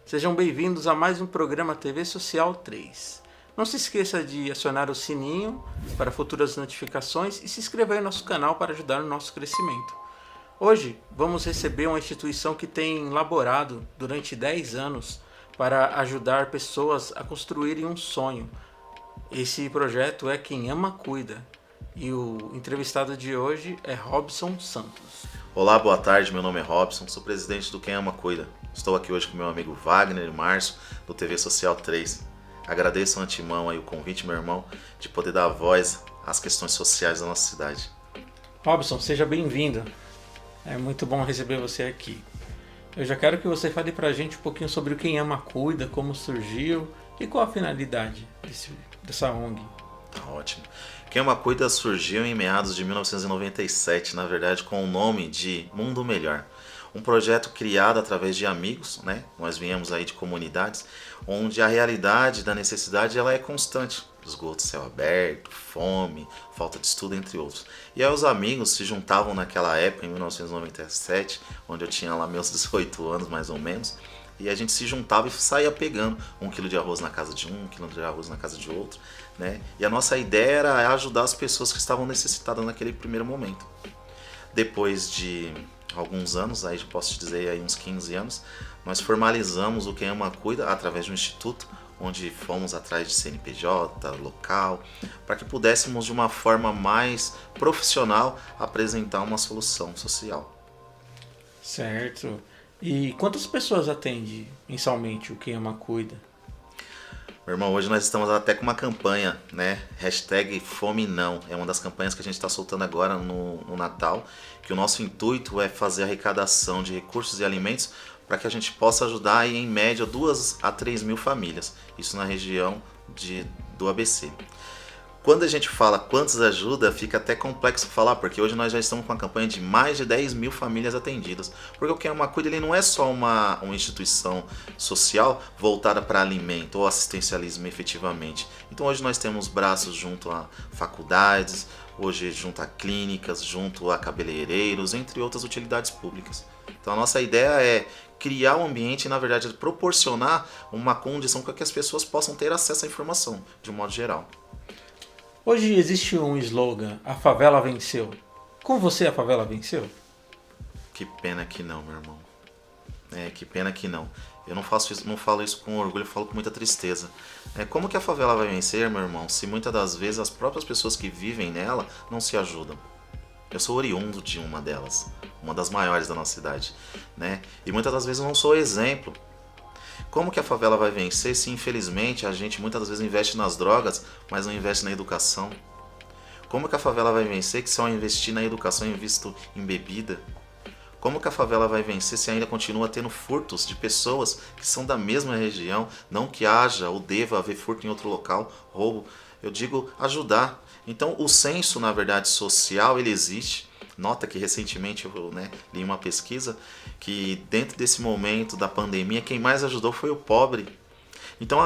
Sejam bem-vindos a mais um programa TV Social 3. Não se esqueça de acionar o sininho para futuras notificações e se inscrever no nosso canal para ajudar no nosso crescimento. Hoje vamos receber uma instituição que tem laborado durante 10 anos para ajudar pessoas a construírem um sonho. Esse projeto é Quem Ama Cuida e o entrevistado de hoje é Robson Santos. Olá, boa tarde, meu nome é Robson, sou presidente do Quem Ama Cuida. Estou aqui hoje com meu amigo Wagner e Márcio, do TV Social 3. Agradeço antemão aí o convite, meu irmão, de poder dar voz às questões sociais da nossa cidade. Robson, seja bem-vindo. É muito bom receber você aqui. Eu já quero que você fale pra gente um pouquinho sobre o Quem Ama Cuida, como surgiu e qual a finalidade dessa ONG. Tá ótimo. Quem Ama Cuida surgiu em meados de 1997, na verdade com o nome de Mundo Melhor. Um projeto criado através de amigos, né? Nós viemos aí de comunidades, onde a realidade da necessidade ela é constante. Esgoto, céu aberto, fome, falta de estudo, entre outros. E aí os amigos se juntavam naquela época, em 1997, onde eu tinha lá meus 18 anos mais ou menos, e a gente se juntava e saía pegando 1 quilo de arroz na casa de um, 1 quilo de arroz na casa de outro, né? E a nossa ideia era ajudar as pessoas que estavam necessitadas naquele primeiro momento. Depois de alguns anos, aí posso te dizer aí uns 15 anos, nós formalizamos o Quem Ama Cuida através de um instituto, onde fomos atrás de CNPJ, local, para que pudéssemos de uma forma mais profissional apresentar uma solução social. Certo. E quantas pessoas atende mensalmente o Quem Ama Cuida? Meu irmão, hoje nós estamos até com uma campanha, né? Hashtag Fome Não. É uma das campanhas que a gente está soltando agora no Natal, que o nosso intuito é fazer arrecadação de recursos e alimentos para que a gente possa ajudar aí, em média 2 a 3 mil famílias. Isso na região do ABC. Quando a gente fala quantos ajuda, fica até complexo falar, porque hoje nós já estamos com uma campanha de mais de 10 mil famílias atendidas. Porque o Quem Ama Cuida ele não é só uma instituição social voltada para alimento ou assistencialismo efetivamente. Então hoje nós temos braços junto a faculdades, hoje junto a clínicas, junto a cabeleireiros, entre outras utilidades públicas. Então a nossa ideia é criar um ambiente e, na verdade, proporcionar uma condição para que as pessoas possam ter acesso à informação, de um modo geral. Hoje existe um slogan, a favela venceu. Com você a favela venceu? Que pena que não, meu irmão. Que pena que não. Eu não falo isso com orgulho, eu falo com muita tristeza. Como que a favela vai vencer, meu irmão, se muitas das vezes as próprias pessoas que vivem nela não se ajudam? Eu sou oriundo de uma delas, uma das maiores da nossa cidade, né? E muitas das vezes eu não sou exemplo. Como que a favela vai vencer se, infelizmente, a gente muitas das vezes investe nas drogas, mas não investe na educação? Como que a favela vai vencer que se eu investir na educação eu invisto em bebida? Como que a favela vai vencer se ainda continua tendo furtos de pessoas que são da mesma região? Não que haja ou deva haver furto em outro local, roubo. Eu digo ajudar. Então o senso, na verdade, social, ele existe. Nota que recentemente eu li uma pesquisa que dentro desse momento da pandemia, quem mais ajudou foi o pobre. Então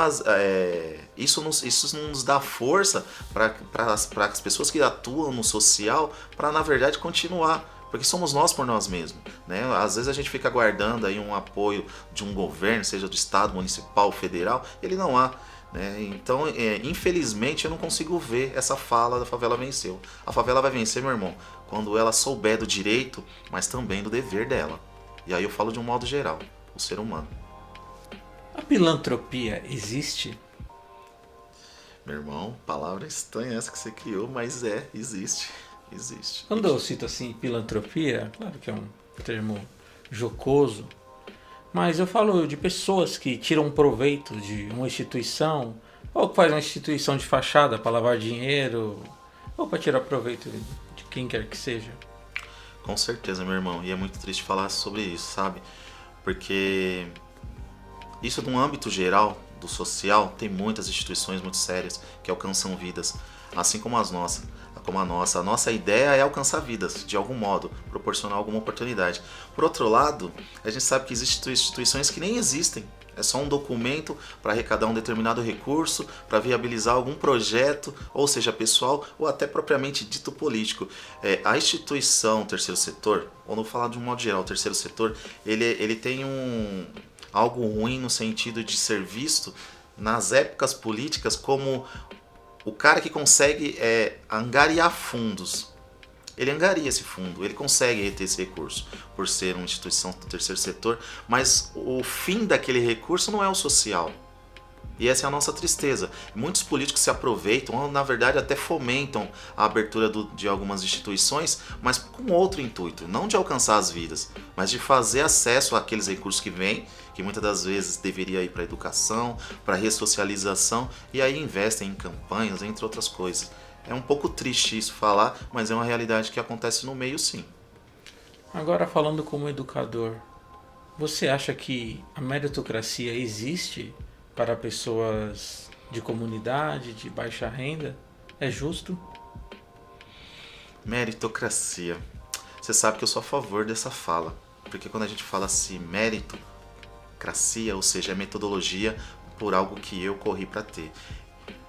isso nos dá força para as pessoas que atuam no social para, na verdade, continuar. Porque somos nós por nós mesmos, né? Às vezes a gente fica aguardando aí um apoio de um governo, seja do estado, municipal, federal, ele não há. Então, infelizmente, eu não consigo ver essa fala da favela venceu. A favela vai vencer, meu irmão, quando ela souber do direito, mas também do dever dela. E aí eu falo de um modo geral, o ser humano. A filantropia existe? Meu irmão, palavra estranha essa que você criou, mas existe. Existe. Quando eu cito assim filantropia, claro que é um termo jocoso, mas eu falo de pessoas que tiram proveito de uma instituição, ou que faz uma instituição de fachada para lavar dinheiro, ou para tirar proveito de quem quer que seja. Com certeza, meu irmão, e é muito triste falar sobre isso, sabe? Porque isso no âmbito geral, do social, tem muitas instituições muito sérias que alcançam vidas, assim como as nossas. Como a nossa ideia é alcançar vidas, de algum modo, proporcionar alguma oportunidade. Por outro lado, a gente sabe que existem instituições que nem existem. É só um documento para arrecadar um determinado recurso, para viabilizar algum projeto, ou seja, pessoal, ou até propriamente dito político. A instituição terceiro setor, ou não falar de um modo geral, o terceiro setor, ele tem algo ruim no sentido de ser visto nas épocas políticas como o cara que consegue angariar fundos. Ele angaria esse fundo, ele consegue reter esse recurso por ser uma instituição do terceiro setor, mas o fim daquele recurso não é o social. E essa é a nossa tristeza. Muitos políticos se aproveitam, ou na verdade até fomentam a abertura de algumas instituições, mas com outro intuito, não de alcançar as vidas, mas de fazer acesso àqueles recursos que vêm, que muitas das vezes deveria ir para a educação, para a ressocialização, e aí investem em campanhas, entre outras coisas. É um pouco triste isso falar, mas é uma realidade que acontece no meio, sim. Agora, falando como educador, você acha que a meritocracia existe para pessoas de comunidade, de baixa renda? É justo? Meritocracia. Você sabe que eu sou a favor dessa fala, porque quando a gente fala assim, meritocracia, ou seja, é metodologia por algo que eu corri para ter.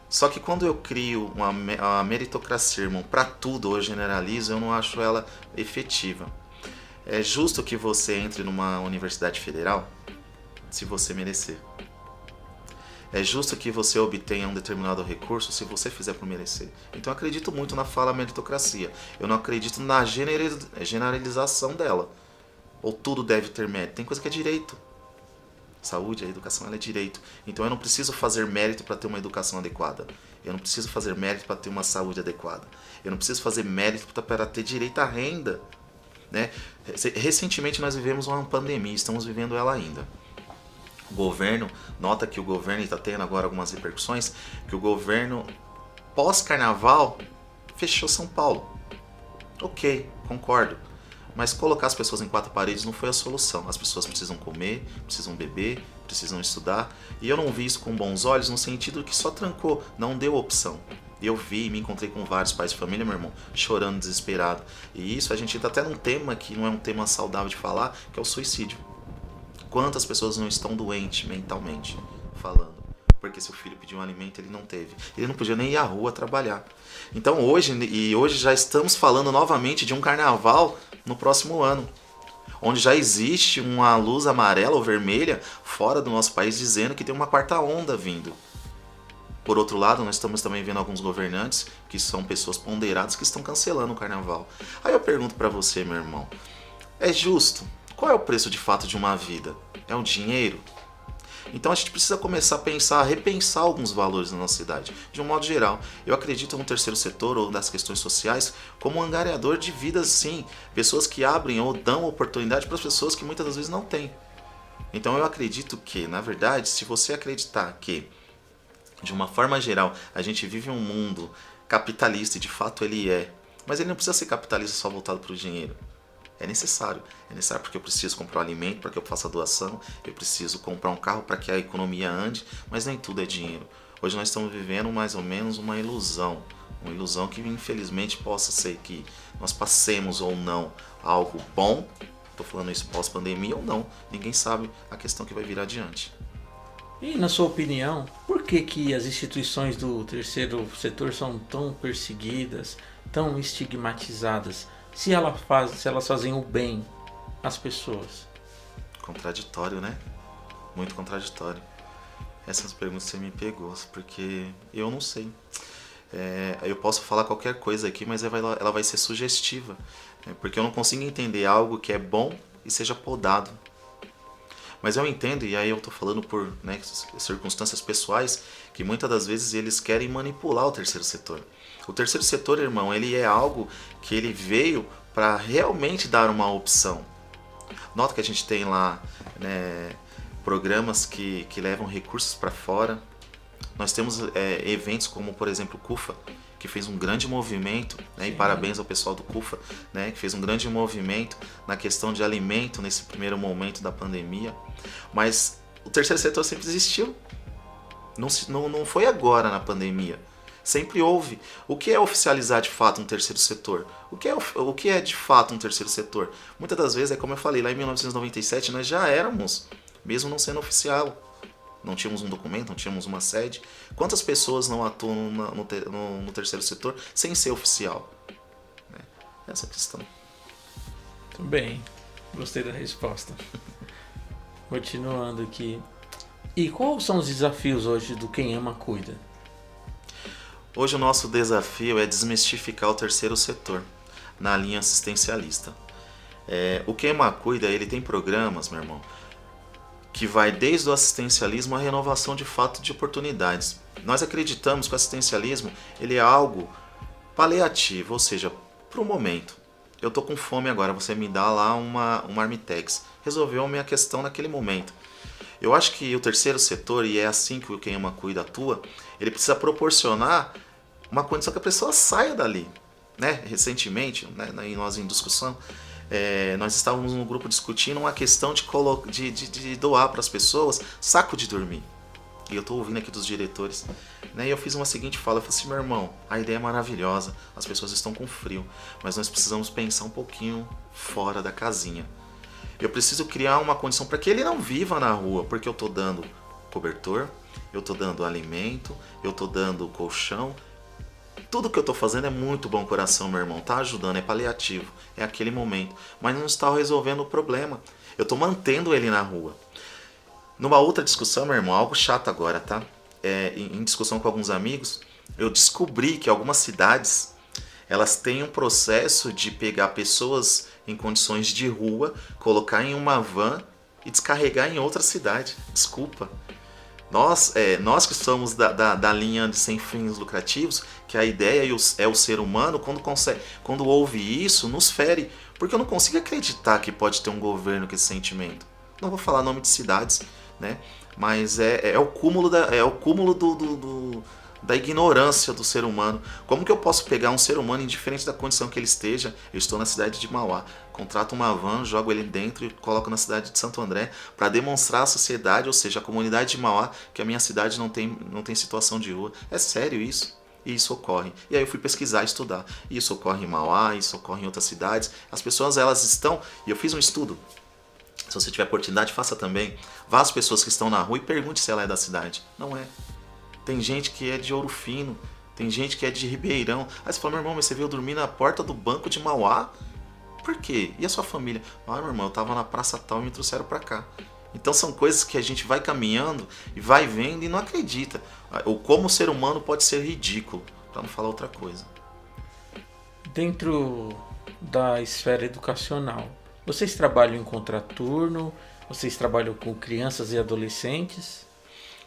Só que quando eu crio uma meritocracia, irmão, para tudo, eu generalizo, eu não acho ela efetiva. É justo que você entre numa universidade federal se você merecer. É justo que você obtenha um determinado recurso se você fizer por merecer. Então eu acredito muito na fala meritocracia. Eu não acredito na generalização dela. Ou tudo deve ter mérito. Tem coisa que é direito. Saúde, a educação, ela é direito. Então eu não preciso fazer mérito para ter uma educação adequada. Eu não preciso fazer mérito para ter uma saúde adequada. Eu não preciso fazer mérito para ter direito à renda. Né? Recentemente nós vivemos uma pandemia, estamos vivendo ela ainda. O governo, nota que o governo está tendo agora algumas repercussões, que o governo pós-carnaval fechou São Paulo. Ok, concordo. Mas colocar as pessoas em quatro paredes não foi a solução. As pessoas precisam comer, precisam beber, precisam estudar. E eu não vi isso com bons olhos no sentido que só trancou, não deu opção. Eu vi e me encontrei com vários pais de família, meu irmão, chorando desesperado. E isso a gente está até num tema que não é um tema saudável de falar, que é o suicídio. Quantas pessoas não estão doentes mentalmente falando? Porque seu filho pediu um alimento, ele não teve. Ele não podia nem ir à rua trabalhar. Então hoje já estamos falando novamente de um carnaval no próximo ano, onde já existe uma luz amarela ou vermelha fora do nosso país dizendo que tem uma quarta onda vindo. Por outro lado, nós estamos também vendo alguns governantes, que são pessoas ponderadas, que estão cancelando o carnaval. Aí eu pergunto pra você, meu irmão, é justo? Qual é o preço de fato de uma vida? É o dinheiro? Então a gente precisa começar a pensar, a repensar alguns valores na nossa cidade, de um modo geral. Eu acredito no terceiro setor ou das questões sociais como um angariador de vidas, sim. Pessoas que abrem ou dão oportunidade para as pessoas que muitas das vezes não têm. Então eu acredito que, na verdade, se você acreditar que, de uma forma geral, a gente vive um mundo capitalista e de fato ele é, mas ele não precisa ser capitalista só voltado para o dinheiro. É necessário porque eu preciso comprar um alimento para que eu faça a doação, eu preciso comprar um carro para que a economia ande, mas nem tudo é dinheiro. Hoje nós estamos vivendo mais ou menos uma ilusão que infelizmente possa ser que nós passemos ou não algo bom, estou falando isso pós-pandemia ou não, ninguém sabe a questão que vai vir adiante. E na sua opinião, por que as instituições do terceiro setor são tão perseguidas, tão estigmatizadas? Se elas fazem o bem às pessoas. Contraditório, né? Muito contraditório. Essas perguntas você me pegou, porque eu não sei. Eu posso falar qualquer coisa aqui, mas ela vai ser sugestiva. Porque eu não consigo entender algo que é bom e seja podado. Mas eu entendo, e aí eu tô falando por circunstâncias pessoais, que muitas das vezes eles querem manipular o terceiro setor. O terceiro setor, irmão, ele é algo que ele veio para realmente dar uma opção. Nota que a gente tem lá programas que levam recursos para fora. Nós temos eventos como, por exemplo, o CUFA, que fez um grande movimento, e parabéns ao pessoal do CUFA, que fez um grande movimento na questão de alimento nesse primeiro momento da pandemia. Mas o terceiro setor sempre existiu. Não foi agora na pandemia. Sempre houve. O que é oficializar de fato um terceiro setor? O que é de fato um terceiro setor? Muitas das vezes, como eu falei, lá em 1997 nós já éramos, mesmo não sendo oficial. Não tínhamos um documento, não tínhamos uma sede. Quantas pessoas não atuam no terceiro setor sem ser oficial? Essa é a questão. Muito bem, gostei da resposta. Continuando aqui. E quais são os desafios hoje do Quem Ama Cuida? Hoje o nosso desafio é desmistificar o terceiro setor na linha assistencialista. O Quem Ama Cuida, ele tem programas, meu irmão, que vai desde o assistencialismo à renovação de fato de oportunidades. Nós acreditamos que o assistencialismo ele é algo paliativo, ou seja, para o momento. Eu tô com fome agora, você me dá lá uma Marmitex. Resolveu a minha questão naquele momento. Eu acho que o terceiro setor, e é assim que o Quem Ama Cuida atua, ele precisa proporcionar uma condição que a pessoa saia dali. Né? Recentemente, né, nós em discussão, nós estávamos no grupo discutindo uma questão de doar para as pessoas saco de dormir. E eu estou ouvindo aqui dos diretores, né? E eu fiz uma seguinte fala, eu falei assim, meu irmão, a ideia é maravilhosa, as pessoas estão com frio, mas nós precisamos pensar um pouquinho fora da casinha. Eu preciso criar uma condição para que ele não viva na rua, porque eu estou dando cobertor, eu estou dando alimento, eu estou dando colchão. Tudo que eu estou fazendo é muito bom coração, meu irmão, tá ajudando, é paliativo, é aquele momento, mas não está resolvendo o problema. Eu estou mantendo ele na rua. Numa outra discussão, meu irmão, algo chato agora, tá? Em discussão com alguns amigos, eu descobri que algumas cidades, elas têm um processo de pegar pessoas em condições de rua, colocar em uma van e descarregar em outra cidade. Desculpa. Nós que somos da linha de sem fins lucrativos, que a ideia é o ser humano, quando ouve isso, nos fere. Porque eu não consigo acreditar que pode ter um governo com esse sentimento. Não vou falar nome de cidades, né? Mas é o cúmulo da ignorância do ser humano. Como que eu posso pegar um ser humano, indiferente da condição que ele esteja? Eu estou na cidade de Mauá, contrato uma van, jogo ele dentro e coloco na cidade de Santo André para demonstrar à sociedade, ou seja, a comunidade de Mauá, que a minha cidade não tem situação de rua. É sério isso? E isso ocorre. E aí eu fui pesquisar, estudar. E isso ocorre em Mauá, isso ocorre em outras cidades. As pessoas, elas estão... E eu fiz um estudo. Se você tiver oportunidade, faça também. Vá às pessoas que estão na rua e pergunte se ela é da cidade. Não é. Tem gente que é de Ouro Fino, tem gente que é de Ribeirão. Aí você fala, meu irmão, mas você veio dormir na porta do banco de Mauá? Por quê? E a sua família? Ah, meu irmão, eu tava na praça tal e me trouxeram pra cá. Então são coisas que a gente vai caminhando e vai vendo e não acredita. Ou como o ser humano pode ser ridículo, pra não falar outra coisa. Dentro da esfera educacional, vocês trabalham em contraturno? Vocês trabalham com crianças e adolescentes?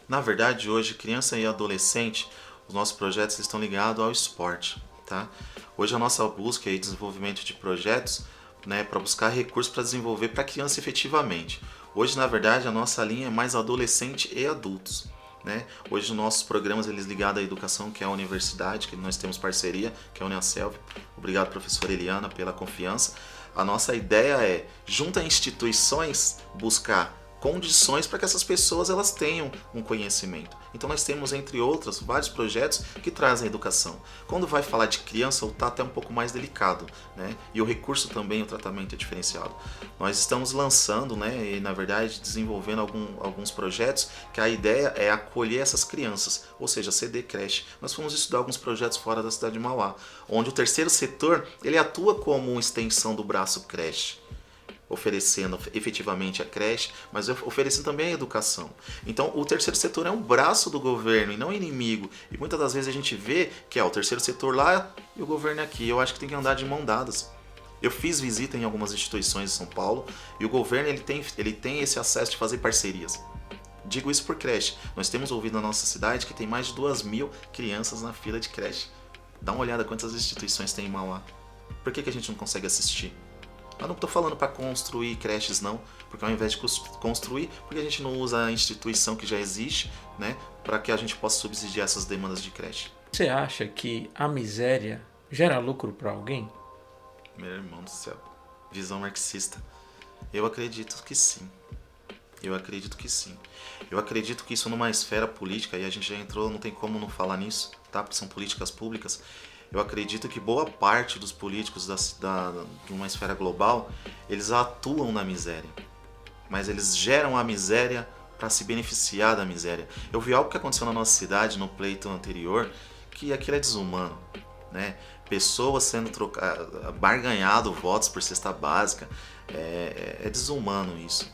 Na verdade, hoje, criança e adolescente, os nossos projetos estão ligados ao esporte, tá? Hoje a nossa busca e desenvolvimento de projetos, né, para buscar recursos para desenvolver para criança efetivamente. Hoje, na verdade, a nossa linha é mais adolescente e adultos, né? Hoje os nossos programas eles ligados à educação, que é a universidade, que nós temos parceria, que é a Uniaselv. Obrigado, professora Eliana, pela confiança. A nossa ideia é, junto a instituições, buscar condições para que essas pessoas elas tenham um conhecimento. Então nós temos, entre outros, vários projetos que trazem a educação. Quando vai falar de criança, o tato é um pouco mais delicado, né? E o recurso também, o tratamento é diferenciado. Nós estamos lançando, né, e na verdade desenvolvendo alguns projetos que a ideia é acolher essas crianças, ou seja, CD creche. Nós fomos estudar alguns projetos fora da cidade de Mauá, onde o terceiro setor ele atua como uma extensão do braço creche, oferecendo efetivamente a creche, mas oferecendo também a educação. Então o terceiro setor é um braço do governo e não inimigo. E muitas das vezes a gente vê que o terceiro setor lá e o governo aqui. Eu acho que tem que andar de mão dadas. Eu fiz visita em algumas instituições de São Paulo e o governo ele tem esse acesso de fazer parcerias. Digo isso por creche. Nós temos ouvido na nossa cidade que tem mais de 2.000 crianças na fila de creche. Dá uma olhada quantas instituições tem em Mauá. Por que a gente não consegue assistir? Eu não estou falando para construir creches não, porque ao invés de construir, porque a gente não usa a instituição que já existe, né, para que a gente possa subsidiar essas demandas de creche. Você acha que a miséria gera lucro para alguém? Meu irmão do céu, visão marxista. Eu acredito que sim. Eu acredito que sim. Eu acredito que isso numa esfera política, e a gente já entrou, não tem como não falar nisso, tá? Porque são políticas públicas. Eu acredito que boa parte dos políticos de uma esfera global, eles atuam na miséria. Mas eles geram a miséria para se beneficiar da miséria. Eu vi algo que aconteceu na nossa cidade, no pleito anterior, que aquilo é desumano, né? Pessoas sendo barganhado votos por cesta básica. É desumano isso.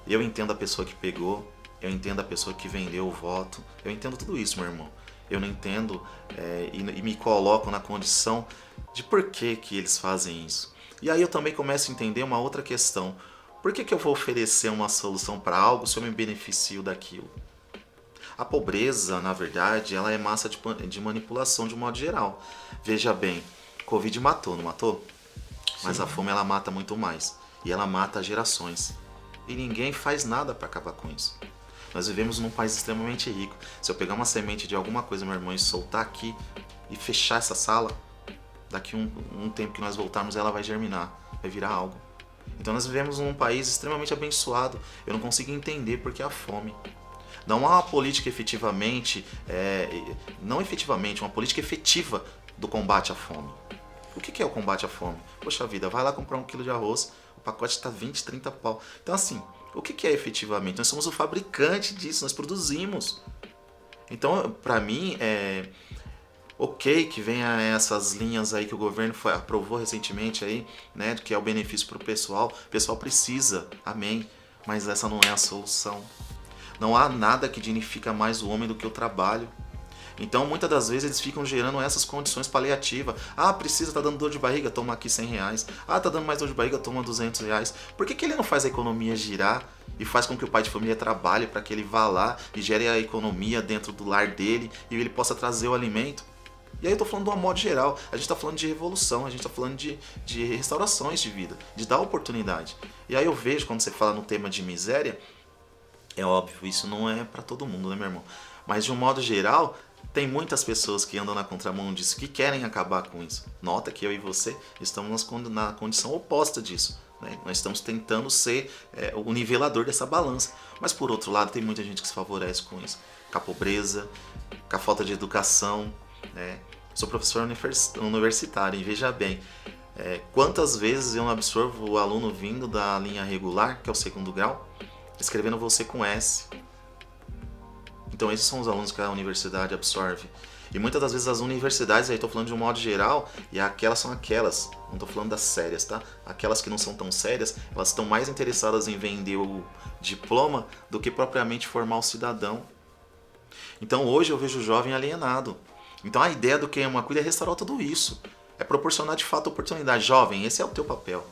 Eu entendo a pessoa que pegou, eu entendo a pessoa que vendeu o voto, eu entendo tudo isso, meu irmão. Eu não entendo e me coloco na condição de por que eles fazem isso. E aí eu também começo a entender uma outra questão. Por que eu vou oferecer uma solução para algo se eu me beneficio daquilo? A pobreza, na verdade, ela é massa de manipulação de um modo geral. Veja bem, Covid matou, não matou? Mas Sim. a fome ela mata muito mais. E ela mata gerações. E ninguém faz nada para acabar com isso. Nós vivemos num país extremamente rico. Se eu pegar uma semente de alguma coisa, meu irmão, e soltar aqui e fechar essa sala, daqui um tempo que nós voltarmos, ela vai germinar, vai virar algo. Então nós vivemos num país extremamente abençoado. Eu não consigo entender porque a fome. Não há uma política efetivamente, não efetivamente, uma política efetiva do combate à fome. O que é o combate à fome? Poxa vida, vai lá comprar 1 quilo de arroz, o pacote está 20, 30 pau. Então assim, o que é efetivamente? Nós somos o fabricante disso, nós produzimos. Então, para mim, ok que venha essas linhas aí que o governo aprovou recentemente aí, né, que é o benefício para o pessoal. O pessoal precisa, amém, mas essa não é a solução. Não há nada que dignifica mais o homem do que o trabalho. Então, muitas das vezes, eles ficam gerando essas condições paliativas. Ah, precisa, tá dando dor de barriga, toma aqui R$100. Ah, tá dando mais dor de barriga, toma R$200. Por que ele não faz a economia girar e faz com que o pai de família trabalhe para que ele vá lá e gere a economia dentro do lar dele e ele possa trazer o alimento? E aí eu tô falando de uma modo geral, a gente tá falando de revolução, a gente tá falando de restaurações de vida, de dar oportunidade. E aí eu vejo, quando você fala no tema de miséria, é óbvio, isso não é para todo mundo, né, meu irmão? Mas de um modo geral, tem muitas pessoas que andam na contramão disso, que querem acabar com isso. Nota que eu e você estamos na condição oposta disso. Né? Nós estamos tentando ser o nivelador dessa balança. Mas por outro lado, tem muita gente que se favorece com isso. Com a pobreza, com a falta de educação. Né? Sou professor universitário e veja bem, quantas vezes eu não absorvo o aluno vindo da linha regular, que é o segundo grau, escrevendo você com S. Então esses são os alunos que a universidade absorve. E muitas das vezes as universidades, aí estou falando de um modo geral, e aquelas são aquelas, não estou falando das sérias, tá? Aquelas que não são tão sérias, elas estão mais interessadas em vender o diploma do que propriamente formar o cidadão. Então hoje eu vejo o jovem alienado. Então a ideia do que é uma cuida é restaurar tudo isso. É proporcionar de fato oportunidade. Jovem, esse é o teu papel.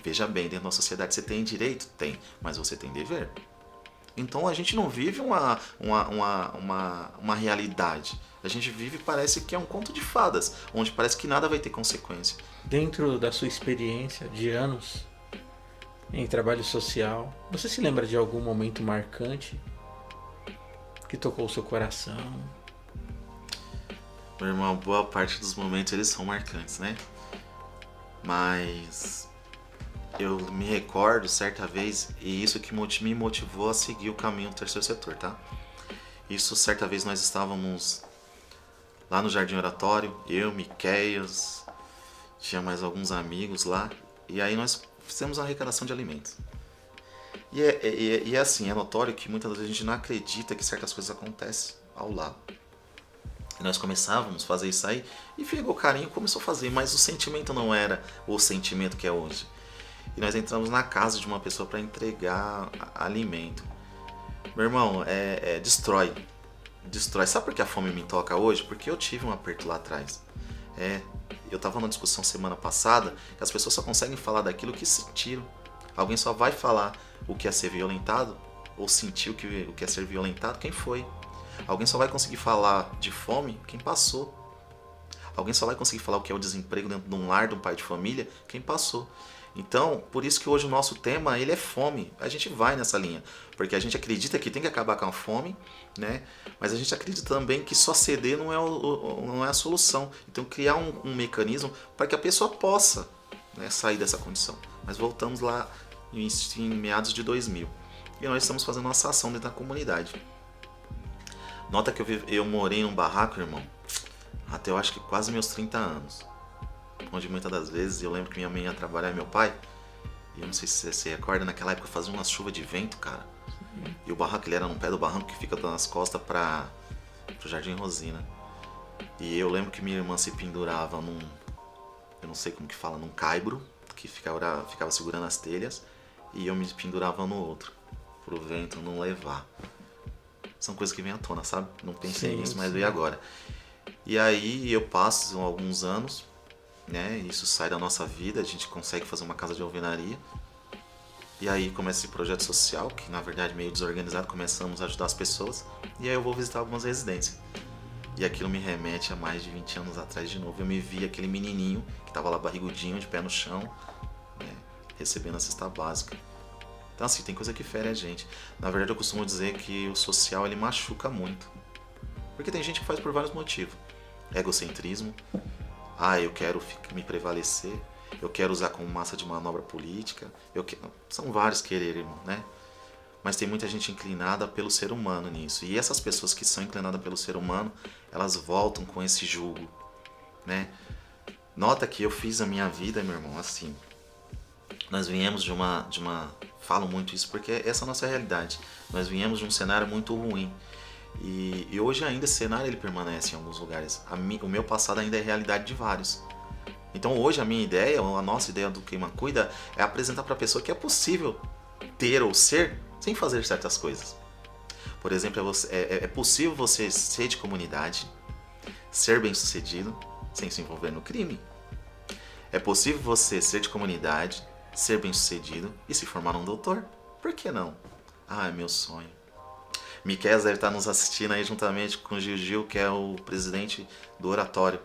Veja bem, dentro da sociedade você tem direito? Tem, mas você tem dever. Então a gente não vive uma realidade. A gente vive, parece que é um conto de fadas, onde parece que nada vai ter consequência. Dentro da sua experiência de anos em trabalho social, você se lembra de algum momento marcante que tocou o seu coração? Meu irmão, boa parte dos momentos eles são marcantes, né? Mas eu me recordo certa vez, e isso que me motivou a seguir o caminho do terceiro setor, tá? Isso, certa vez nós estávamos lá no Jardim Oratório, eu, Miqueias, tinha mais alguns amigos lá, e aí nós fizemos uma arrecadação de alimentos. E é assim, é notório que muitas vezes a gente não acredita que certas coisas acontecem ao lado. E nós começávamos a fazer isso aí, e pegou carinho, começou a fazer, mas o sentimento não era o sentimento que é hoje. E nós entramos na casa de uma pessoa para entregar alimento. Meu irmão, destrói. Destrói. Sabe por que a fome me toca hoje? Porque eu tive um aperto lá atrás. Eu estava numa discussão semana passada que as pessoas só conseguem falar daquilo que sentiram. Alguém só vai falar o que é ser violentado ou sentir o que é ser violentado quem foi. Alguém só vai conseguir falar de fome quem passou. Alguém só vai conseguir falar o que é o desemprego dentro de um lar, de um pai de família, quem passou. Então, por isso que hoje o nosso tema ele é fome. A gente vai nessa linha, porque a gente acredita que tem que acabar com a fome, né? Mas a gente acredita também que só ceder não é a solução. Então, criar um mecanismo para que a pessoa possa, né, sair dessa condição. Mas voltamos lá em meados de 2000. E nós estamos fazendo nossa ação dentro da comunidade. Nota que eu morei num barraco, irmão, até eu acho que quase meus 30 anos. Onde muitas das vezes eu lembro que minha mãe ia trabalhar e meu pai, e eu não sei se você recorda, naquela época fazia uma chuva de vento, cara. E o barranco, ele era no pé do barranco que fica nas costas pro Jardim Rosina. E eu lembro que minha irmã se pendurava eu não sei como que fala, num caibro, que ficava segurando as telhas, e eu me pendurava no outro. pro vento não levar. São coisas que vêm à tona, sabe? Não pensei nisso, mas sim. veio agora. E aí eu passo alguns anos, né? Isso sai da nossa vida, a gente consegue fazer uma casa de alvenaria. E aí começa esse projeto social, que na verdade meio desorganizado, começamos a ajudar as pessoas. E aí eu vou visitar algumas residências. E aquilo me remete a mais de 20 anos atrás de novo. Eu me vi aquele menininho que tava lá barrigudinho, de pé no chão, né, recebendo a cesta básica. Então assim, tem coisa que fere a gente. Na verdade eu costumo dizer que o social ele machuca muito. Porque tem gente que faz por vários motivos. Egocentrismo. Eu quero me prevalecer. Eu quero usar como massa de manobra política. São vários querer, né? Mas tem muita gente inclinada pelo ser humano nisso. E essas pessoas que são inclinadas pelo ser humano, elas voltam com esse jugo, né? Nota que eu fiz a minha vida, meu irmão, assim. Nós viemos de uma... Falo muito isso porque essa é a nossa realidade. Nós viemos de um cenário muito ruim. E hoje ainda esse cenário ele permanece em alguns lugares. O meu passado ainda é realidade de vários. Então hoje a minha ideia, a nossa ideia do Queima Cuida é apresentar para a pessoa que é possível ter ou ser sem fazer certas coisas. Por exemplo, é possível você ser de comunidade, ser bem sucedido, sem se envolver no crime. É possível você ser de comunidade, ser bem sucedido e se formar um doutor. Por que não? É meu sonho. Miquel deve estar nos assistindo aí juntamente com o Gil, que é o presidente do Oratório.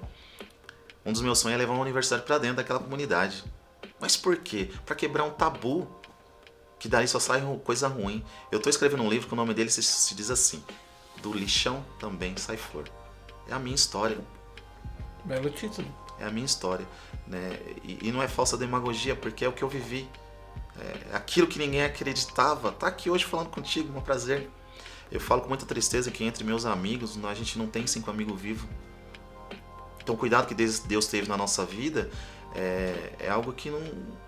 Um dos meus sonhos é levar uma universidade para dentro daquela comunidade. Mas por quê? Para quebrar um tabu, que daí só sai coisa ruim. Eu estou escrevendo um livro que o nome dele se diz assim: do lixão também sai flor. É a minha história. Belo título. É a minha história, né? E não é falsa demagogia, porque é o que eu vivi. É aquilo que ninguém acreditava. Tá aqui hoje falando contigo, um prazer. Eu falo com muita tristeza que entre meus amigos a gente não tem 5 amigos vivos. Então o cuidado que Deus teve na nossa vida é algo que não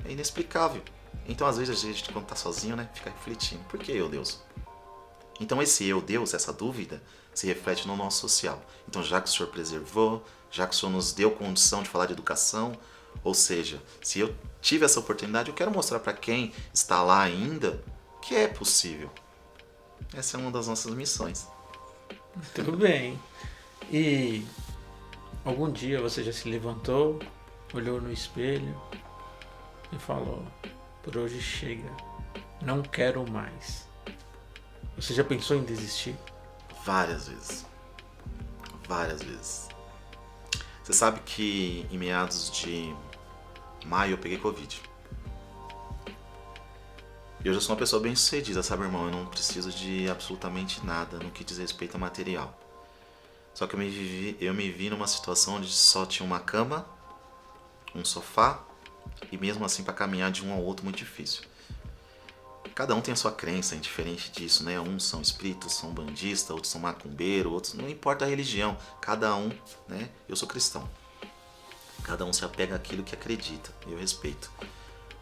é inexplicável. Então às vezes a gente quando está sozinho, né, fica refletindo. Por que eu, Deus? Então esse eu, Deus, essa dúvida se reflete no nosso social. Então já que o Senhor preservou, já que o Senhor nos deu condição de falar de educação, ou seja, se eu tive essa oportunidade, eu quero mostrar para quem está lá ainda que é possível. Essa é uma das nossas missões. Tudo bem. E algum dia você já se levantou, olhou no espelho e falou: por hoje chega, não quero mais. Você já pensou em desistir? Várias vezes. Várias vezes. Você sabe que em meados de maio eu peguei Covid. Eu já sou uma pessoa bem sucedida, sabe, irmão? Eu não preciso de absolutamente nada no que diz respeito a material. Só que eu me vi numa situação onde só tinha uma cama, um sofá, e mesmo assim para caminhar de um ao outro muito difícil. Cada um tem a sua crença, é diferente disso, né? Uns são espíritos, são bandistas, outros são macumbeiros, outros... Não importa a religião, cada um, né? Eu sou cristão. Cada um se apega àquilo que acredita, eu respeito.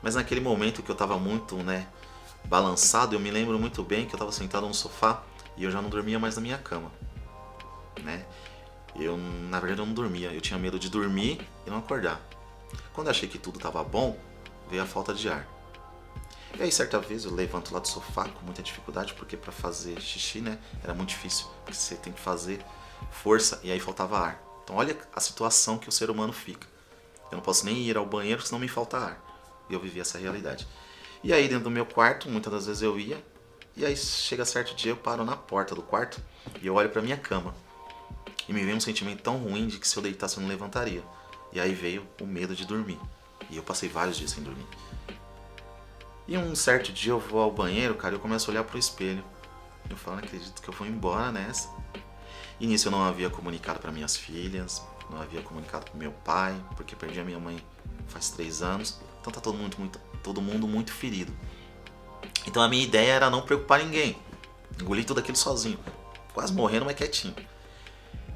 Mas naquele momento que eu tava muito, né, balançado, eu me lembro muito bem que eu tava sentado no sofá e eu já não dormia mais na minha cama, né? Na verdade eu não dormia, eu tinha medo de dormir e não acordar. Quando eu achei que tudo tava bom, veio a falta de ar. E aí certa vez eu levanto lá do sofá com muita dificuldade, porque para fazer xixi, né, era muito difícil, porque você tem que fazer força e aí faltava ar. Então olha a situação que o ser humano fica. Eu não posso nem ir ao banheiro senão me falta ar. E eu vivi essa realidade. E aí dentro do meu quarto, muitas das vezes eu ia, e aí chega certo dia eu paro na porta do quarto e eu olho pra minha cama. E me veio um sentimento tão ruim de que se eu deitasse eu não levantaria. E aí veio o medo de dormir. E eu passei vários dias sem dormir. E um certo dia eu vou ao banheiro, cara, e eu começo a olhar pro espelho. Eu falo, não acredito que eu vou embora nessa. E nisso eu não havia comunicado para minhas filhas, não havia comunicado pro meu pai, porque perdi a minha mãe faz 3 anos. Então tá todo mundo muito ferido. Então a minha ideia era não preocupar ninguém. Engoli tudo aquilo sozinho. Quase morrendo, mas quietinho.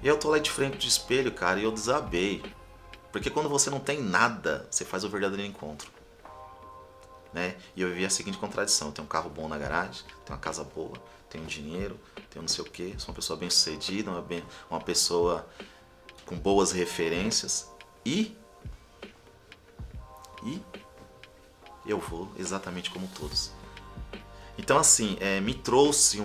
E eu tô lá de frente do espelho, cara, e eu desabei. Porque quando você não tem nada, você faz o verdadeiro encontro. Né? E eu vivi a seguinte contradição: eu tenho um carro bom na garagem, tenho uma casa boa, tenho dinheiro, tenho não sei o que, sou uma pessoa bem sucedida, uma pessoa com boas referências e eu vou exatamente como todos. Então, assim, me trouxe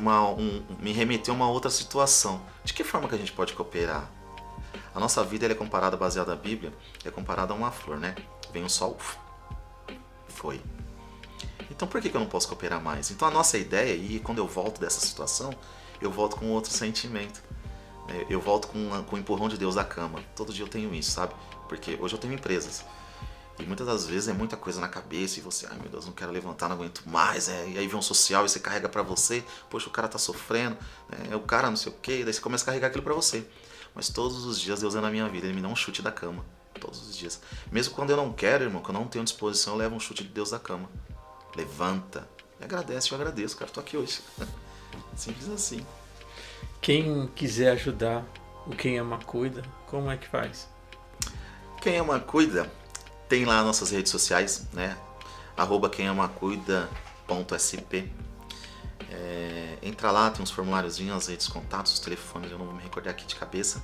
me remeteu a uma outra situação. De que forma que a gente pode cooperar? A nossa vida ela é comparada, baseada na Bíblia, é comparada a uma flor, né? Vem o sol, foi. Então por que eu não posso cooperar mais? Então a nossa ideia, e quando eu volto dessa situação, eu volto com outro sentimento. Eu volto com o empurrão de Deus da cama. Todo dia eu tenho isso, sabe? Porque hoje eu tenho empresas. E muitas das vezes é muita coisa na cabeça e você, ai meu Deus, não quero levantar, não aguento mais. E aí vem um social e você carrega pra você, poxa, o cara tá sofrendo, o cara não sei o quê, daí você começa a carregar aquilo pra você. Mas todos os dias Deus é na minha vida, Ele me dá um chute da cama. Todos os dias. Mesmo quando eu não quero, irmão, que eu não tenho disposição, eu levo um chute de Deus da cama. Levanta. E agradece, eu agradeço, cara, tô aqui hoje. Simples assim. Quem quiser ajudar o Quem Ama Cuida, como é que faz? Quem Ama Cuida, tem lá nossas redes sociais, né? @quemamacuida.sp. Entra lá, tem uns formuláriozinhos, as redes, contatos, os telefones, eu não vou me recordar aqui de cabeça.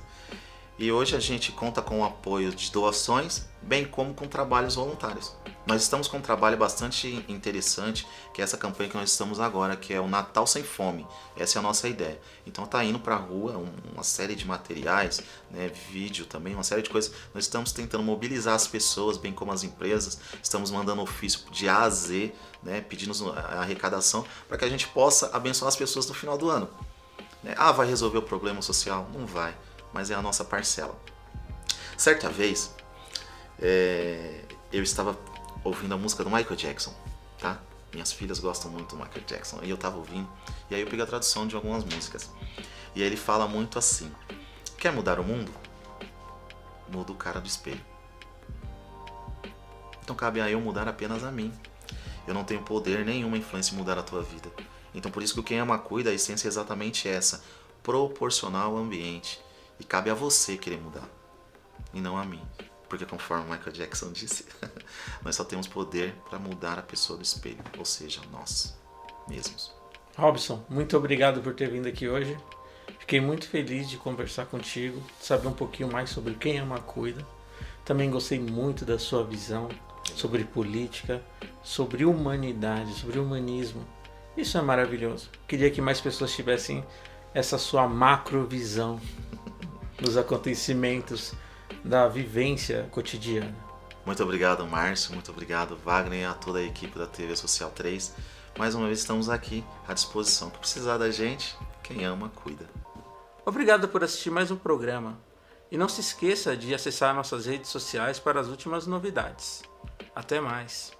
E hoje a gente conta com o apoio de doações, bem como com trabalhos voluntários. Nós estamos com um trabalho bastante interessante, que é essa campanha que nós estamos agora, que é o Natal Sem Fome. Essa é a nossa ideia. Então tá indo para a rua uma série de materiais, né, vídeo também, uma série de coisas. Nós estamos tentando mobilizar as pessoas, bem como as empresas. Estamos mandando ofício de A a Z, né, pedindo a arrecadação, para que a gente possa abençoar as pessoas no final do ano. Vai resolver o problema social? Não vai, mas é a nossa parcela. Certa vez, eu estava ouvindo a música do Michael Jackson, tá? Minhas filhas gostam muito do Michael Jackson, e eu estava ouvindo, e aí eu peguei a tradução de algumas músicas. E aí ele fala muito assim: quer mudar o mundo? Muda o cara do espelho. Então cabe a eu mudar apenas a mim. Eu não tenho poder nenhuma influência em mudar a tua vida. Então por isso que o Quem Ama Cuida, a essência é exatamente essa: proporcionar o ambiente. E cabe a você querer mudar, e não a mim. Porque conforme Michael Jackson disse, nós só temos poder para mudar a pessoa do espelho, ou seja, nós mesmos. Robson, muito obrigado por ter vindo aqui hoje. Fiquei muito feliz de conversar contigo, saber um pouquinho mais sobre Quem Ama Cuida. Também gostei muito da sua visão sobre política, sobre humanidade, sobre humanismo. Isso é maravilhoso. Queria que mais pessoas tivessem essa sua macrovisão dos acontecimentos da vivência cotidiana. Muito obrigado, Márcio, muito obrigado, Wagner, e a toda a equipe da TV Social 3. Mais uma vez estamos aqui à disposição. Se precisar da gente, quem ama, cuida. Obrigado por assistir mais um programa. E não se esqueça de acessar nossas redes sociais para as últimas novidades. Até mais!